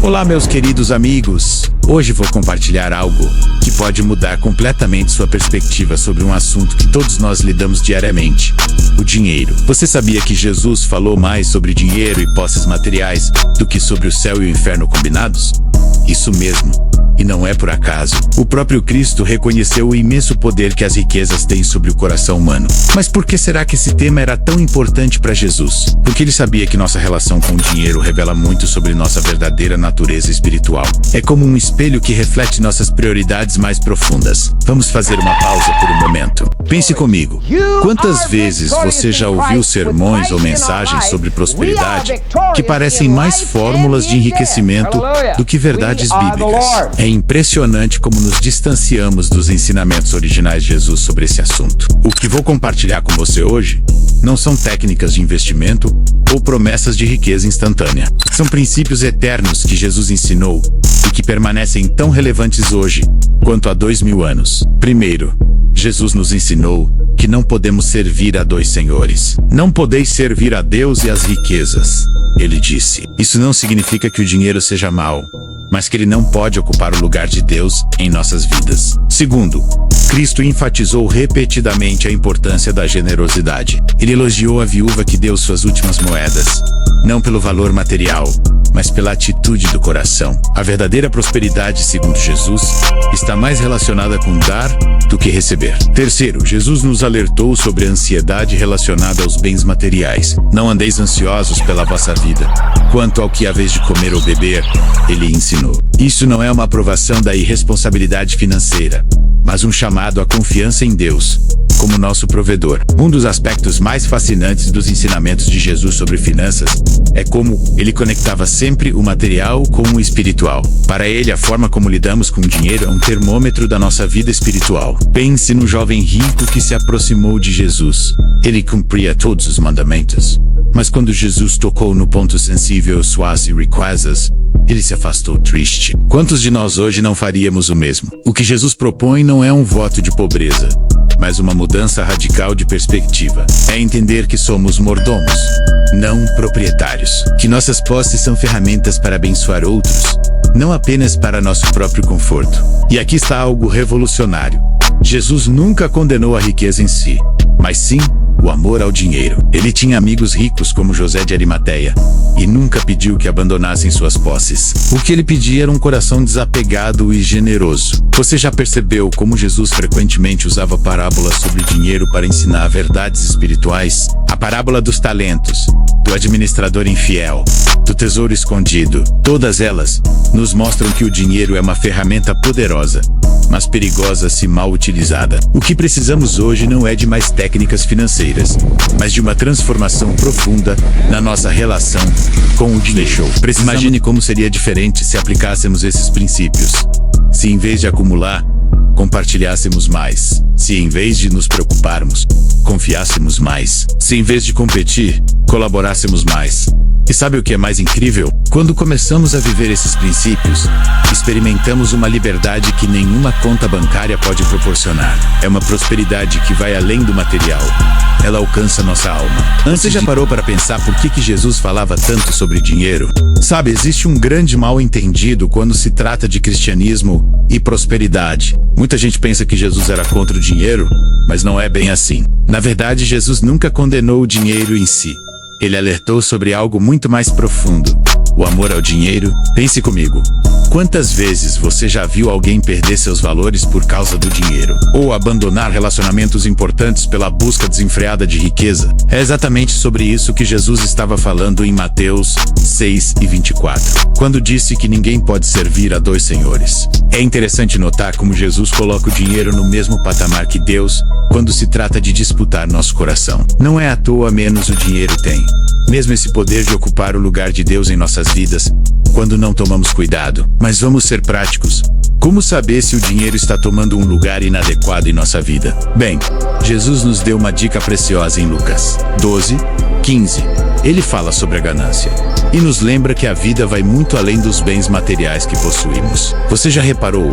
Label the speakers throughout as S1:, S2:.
S1: Olá, meus queridos amigos! Hoje vou compartilhar algo que pode mudar completamente sua perspectiva sobre um assunto que todos nós lidamos diariamente: o dinheiro. Você sabia que Jesus falou mais sobre dinheiro e posses materiais do que sobre o céu e o inferno combinados? Isso mesmo. E não é por acaso. O próprio Cristo reconheceu o imenso poder que as riquezas têm sobre o coração humano. Mas por que será que esse tema era tão importante para Jesus? Porque ele sabia que nossa relação com o dinheiro revela muito sobre nossa verdadeira natureza espiritual. É como um espelho que reflete nossas prioridades mais profundas. Vamos fazer uma pausa por um momento. Pense comigo. Quantas vezes você já ouviu sermões ou mensagens sobre prosperidade que parecem mais fórmulas de enriquecimento do que verdades bíblicas? É impressionante como nos distanciamos dos ensinamentos originais de Jesus sobre esse assunto. O que vou compartilhar com você hoje não são técnicas de investimento ou promessas de riqueza instantânea. São princípios eternos que Jesus ensinou e que permanecem tão relevantes hoje quanto há 2000 anos. Primeiro, Jesus nos ensinou que não podemos servir a dois senhores. Não podeis servir a Deus e às riquezas. Ele disse. Isso não significa que o dinheiro seja mau, mas que ele não pode ocupar o lugar de Deus em nossas vidas. Segundo, Cristo enfatizou repetidamente a importância da generosidade. Ele elogiou a viúva que deu suas últimas moedas, não pelo valor material, mas pela atitude do coração. A verdadeira prosperidade, segundo Jesus, está mais relacionada com dar do que receber. Terceiro, Jesus nos alertou sobre a ansiedade relacionada aos bens materiais. Não andeis ansiosos pela vossa vida. Quanto ao que haveis de comer ou beber, ele ensinou. Isso não é uma aprovação da irresponsabilidade financeira, mas um chamado à confiança em Deus como nosso provedor. Um dos aspectos mais fascinantes dos ensinamentos de Jesus sobre finanças é como ele conectava sempre o material com o espiritual. Para ele, a forma como lidamos com o dinheiro é um termômetro da nossa vida espiritual. Pense no jovem rico que se aproximou de Jesus. Ele cumpria todos os mandamentos. Mas quando Jesus tocou no ponto sensível suas riquezas, ele se afastou triste. Quantos de nós hoje não faríamos o mesmo? O que Jesus propõe não é um voto de pobreza, mas uma mudança radical de perspectiva. É entender que somos mordomos, não proprietários. Que nossas posses são ferramentas para abençoar outros, não apenas para nosso próprio conforto. E aqui está algo revolucionário. Jesus nunca condenou a riqueza em si, mas sim o amor ao dinheiro. Ele tinha amigos ricos como José de Arimateia e nunca pediu que abandonassem suas posses. O que ele pedia era um coração desapegado e generoso. Você já percebeu como Jesus frequentemente usava parábolas sobre dinheiro para ensinar verdades espirituais? A parábola dos talentos, do administrador infiel, do tesouro escondido. Todas elas nos mostram que o dinheiro é uma ferramenta poderosa, mas perigosa se mal utilizada. O que precisamos hoje não é de mais técnicas financeiras, mas de uma transformação profunda na nossa relação com o dinheiro. Imagine como seria diferente se aplicássemos esses princípios. Se em vez de acumular, compartilhássemos mais. Se em vez de nos preocuparmos, confiássemos mais. Se em vez de competir, colaborássemos mais. E sabe o que é mais incrível? Quando começamos a viver esses princípios, experimentamos uma liberdade que nenhuma conta bancária pode proporcionar. É uma prosperidade que vai além do material. Ela alcança nossa alma. Você já parou para pensar por que Jesus falava tanto sobre dinheiro? Sabe, existe um grande mal-entendido quando se trata de cristianismo e prosperidade. Muita gente pensa que Jesus era contra o dinheiro, mas não é bem assim. Na verdade, Jesus nunca condenou o dinheiro em si. Ele alertou sobre algo muito mais profundo: o amor ao dinheiro. Pense comigo. Quantas vezes você já viu alguém perder seus valores por causa do dinheiro? Ou abandonar relacionamentos importantes pela busca desenfreada de riqueza? É exatamente sobre isso que Jesus estava falando em Mateus 6:24, quando disse que ninguém pode servir a dois senhores. É interessante notar como Jesus coloca o dinheiro no mesmo patamar que Deus quando se trata de disputar nosso coração. Não é à toa menos o dinheiro tem mesmo esse poder de ocupar o lugar de Deus em nossas vidas, quando não tomamos cuidado. Mas vamos ser práticos. Como saber se o dinheiro está tomando um lugar inadequado em nossa vida? Bem, Jesus nos deu uma dica preciosa em Lucas 12:15. Ele fala sobre a ganância e nos lembra que a vida vai muito além dos bens materiais que possuímos. Você já reparou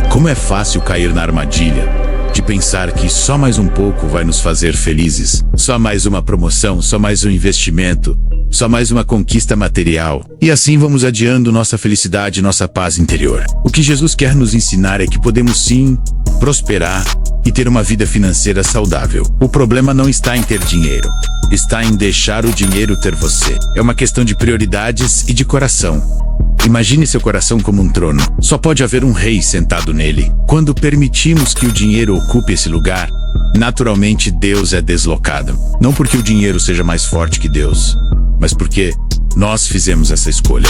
S1: como é fácil cair na armadilha de pensar que só mais um pouco vai nos fazer felizes? Só mais uma promoção, só mais um investimento, só mais uma conquista material. E assim vamos adiando nossa felicidade e nossa paz interior. O que Jesus quer nos ensinar é que podemos sim prosperar e ter uma vida financeira saudável. O problema não está em ter dinheiro, está em deixar o dinheiro ter você. É uma questão de prioridades e de coração. Imagine seu coração como um trono. Só pode haver um rei sentado nele. Quando permitimos que o dinheiro ocupe esse lugar, naturalmente Deus é deslocado. Não porque o dinheiro seja mais forte que Deus, mas porque nós fizemos essa escolha.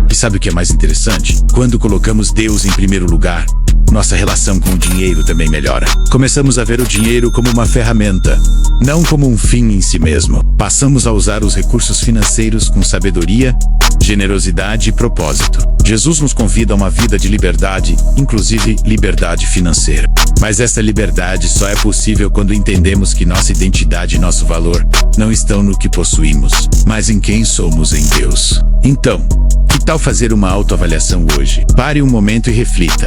S1: E sabe o que é mais interessante? Quando colocamos Deus em primeiro lugar, nossa relação com o dinheiro também melhora. Começamos a ver o dinheiro como uma ferramenta, não como um fim em si mesmo. Passamos a usar os recursos financeiros com sabedoria, generosidade e propósito. Jesus nos convida a uma vida de liberdade, inclusive liberdade financeira. Mas essa liberdade só é possível quando entendemos que nossa identidade e nosso valor não estão no que possuímos, mas em quem somos em Deus. Então, que tal fazer uma autoavaliação hoje? Pare um momento e reflita.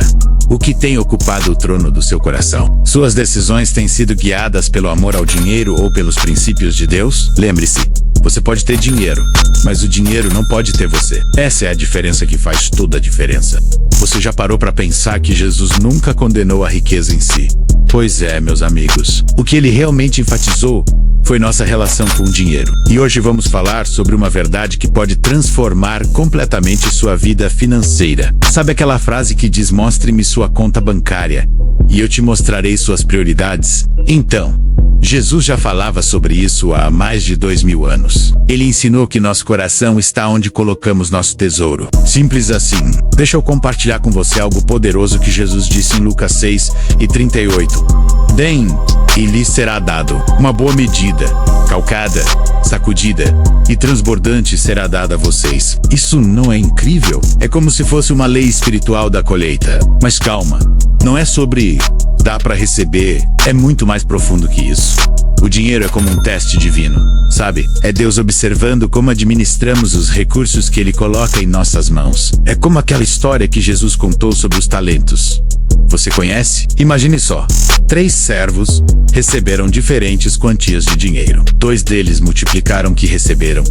S1: O que tem ocupado o trono do seu coração? Suas decisões têm sido guiadas pelo amor ao dinheiro ou pelos princípios de Deus? Lembre-se, você pode ter dinheiro, mas o dinheiro não pode ter você. Essa é a diferença que faz toda a diferença. Você já parou para pensar que Jesus nunca condenou a riqueza em si? Pois é, meus amigos. O que ele realmente enfatizou foi nossa relação com o dinheiro. E hoje vamos falar sobre uma verdade que pode transformar completamente sua vida financeira. Sabe aquela frase que diz: mostre-me sua conta bancária e eu te mostrarei suas prioridades? Então, Jesus já falava sobre isso há mais de 2000 anos. Ele ensinou que nosso coração está onde colocamos nosso tesouro. Simples assim. Deixa eu compartilhar com você algo poderoso que Jesus disse em Lucas 6:38. Deem, e lhes será dado. Uma boa medida, calcada, sacudida e transbordante será dada a vocês. Isso não é incrível? É como se fosse uma lei espiritual da colheita. Mas calma, não é sobre dar para receber, é muito mais profundo que isso. O dinheiro é como um teste divino, sabe? É Deus observando como administramos os recursos que Ele coloca em nossas mãos. É como aquela história que Jesus contou sobre os talentos. Você conhece? Imagine só. 3 servos receberam diferentes quantias de dinheiro. 2 deles multiplicaram o que receberam,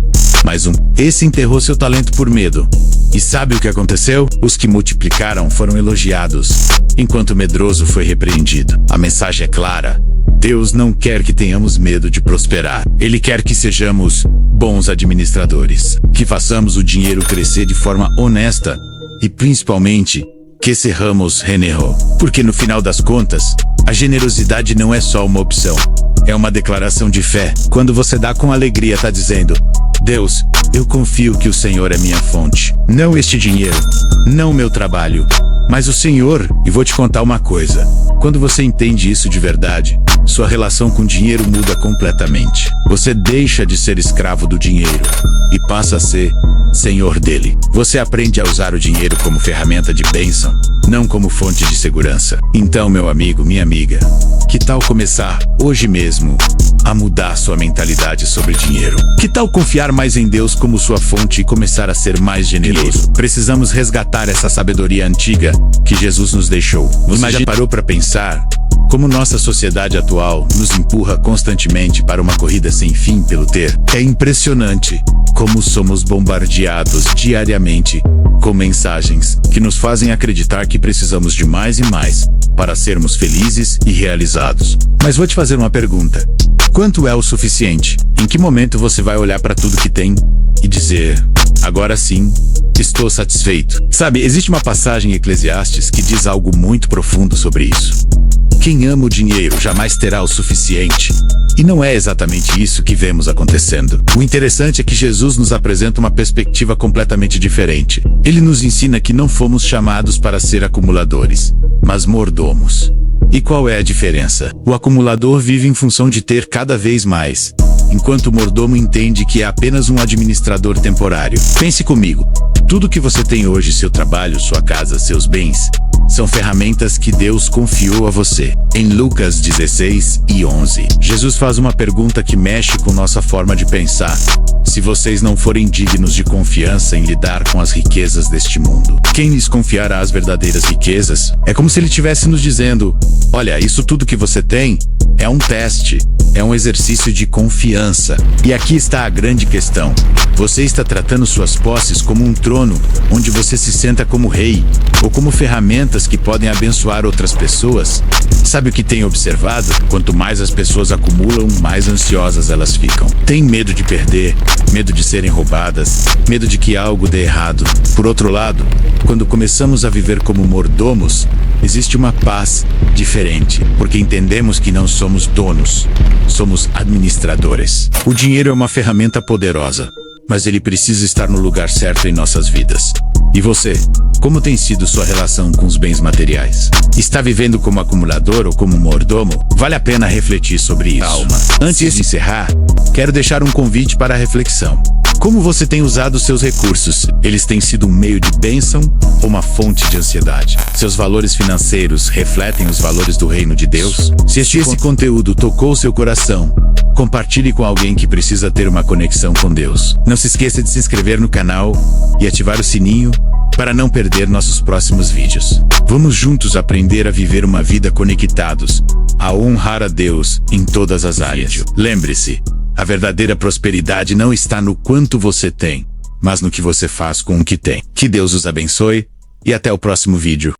S1: mas esse enterrou seu talento por medo. E sabe o que aconteceu? Os que multiplicaram foram elogiados, enquanto o medroso foi repreendido. A mensagem é clara. Deus não quer que tenhamos medo de prosperar. Ele quer que sejamos bons administradores, que façamos o dinheiro crescer de forma honesta e, principalmente, que serramos Renerro. Porque no final das contas, a generosidade não é só uma opção, é uma declaração de fé. Quando você dá com alegria, está dizendo: Deus, eu confio que o Senhor é minha fonte. Não este dinheiro, não meu trabalho, mas o Senhor. E vou te contar uma coisa. Quando você entende isso de verdade, sua relação com o dinheiro muda completamente. Você deixa de ser escravo do dinheiro e passa a ser senhor dele. Você aprende a usar o dinheiro como ferramenta de bênção, não como fonte de segurança. Então, meu amigo, minha amiga, que tal começar hoje mesmo a mudar sua mentalidade sobre dinheiro? Que tal confiar mais em Deus como sua fonte e começar a ser mais generoso? Precisamos resgatar essa sabedoria antiga que Jesus nos deixou. Você já parou para pensar como nossa sociedade atual nos empurra constantemente para uma corrida sem fim pelo ter? É impressionante como somos bombardeados diariamente com mensagens que nos fazem acreditar que precisamos de mais e mais para sermos felizes e realizados. Mas vou te fazer uma pergunta. Quanto é o suficiente? Em que momento você vai olhar para tudo que tem e dizer: agora sim, estou satisfeito? Sabe, existe uma passagem em Eclesiastes que diz algo muito profundo sobre isso. Quem ama o dinheiro jamais terá o suficiente. E não é exatamente isso que vemos acontecendo. O interessante é que Jesus nos apresenta uma perspectiva completamente diferente. Ele nos ensina que não fomos chamados para ser acumuladores, mas mordomos. E qual é a diferença? O acumulador vive em função de ter cada vez mais, enquanto o mordomo entende que é apenas um administrador temporário. Pense comigo. Tudo que você tem hoje, seu trabalho, sua casa, seus bens, são ferramentas que Deus confiou a você. Em Lucas 16:11, Jesus faz uma pergunta que mexe com nossa forma de pensar. se vocês não forem dignos de confiança em lidar com as riquezas deste mundo. Quem lhes confiará as verdadeiras riquezas? É como se ele estivesse nos dizendo: olha, isso tudo que você tem é um teste, é um exercício de confiança. E aqui está a grande questão. Você está tratando suas posses como um trono, onde você se senta como rei, ou como ferramentas que podem abençoar outras pessoas? Sabe o que tenho observado? Quanto mais as pessoas acumulam, mais ansiosas elas ficam. Tem medo de perder, medo de serem roubadas, medo de que algo dê errado. Por outro lado, quando começamos a viver como mordomos, existe uma paz diferente, porque entendemos que não somos donos, somos administradores. O dinheiro é uma ferramenta poderosa, mas ele precisa estar no lugar certo em nossas vidas. E você? Como tem sido sua relação com os bens materiais? Está vivendo como acumulador ou como mordomo? Vale a pena refletir sobre isso. Calma. Antes de encerrar, quero deixar um convite para a reflexão. Como você tem usado seus recursos? Eles têm sido um meio de bênção ou uma fonte de ansiedade? Seus valores financeiros refletem os valores do reino de Deus? Se esse conteúdo tocou seu coração, compartilhe com alguém que precisa ter uma conexão com Deus. Não se esqueça de se inscrever no canal e ativar o sininho para não perder nossos próximos vídeos. Vamos juntos aprender a viver uma vida conectados, a honrar a Deus em todas as áreas. Lembre-se, a verdadeira prosperidade não está no quanto você tem, mas no que você faz com o que tem. Que Deus os abençoe e até o próximo vídeo.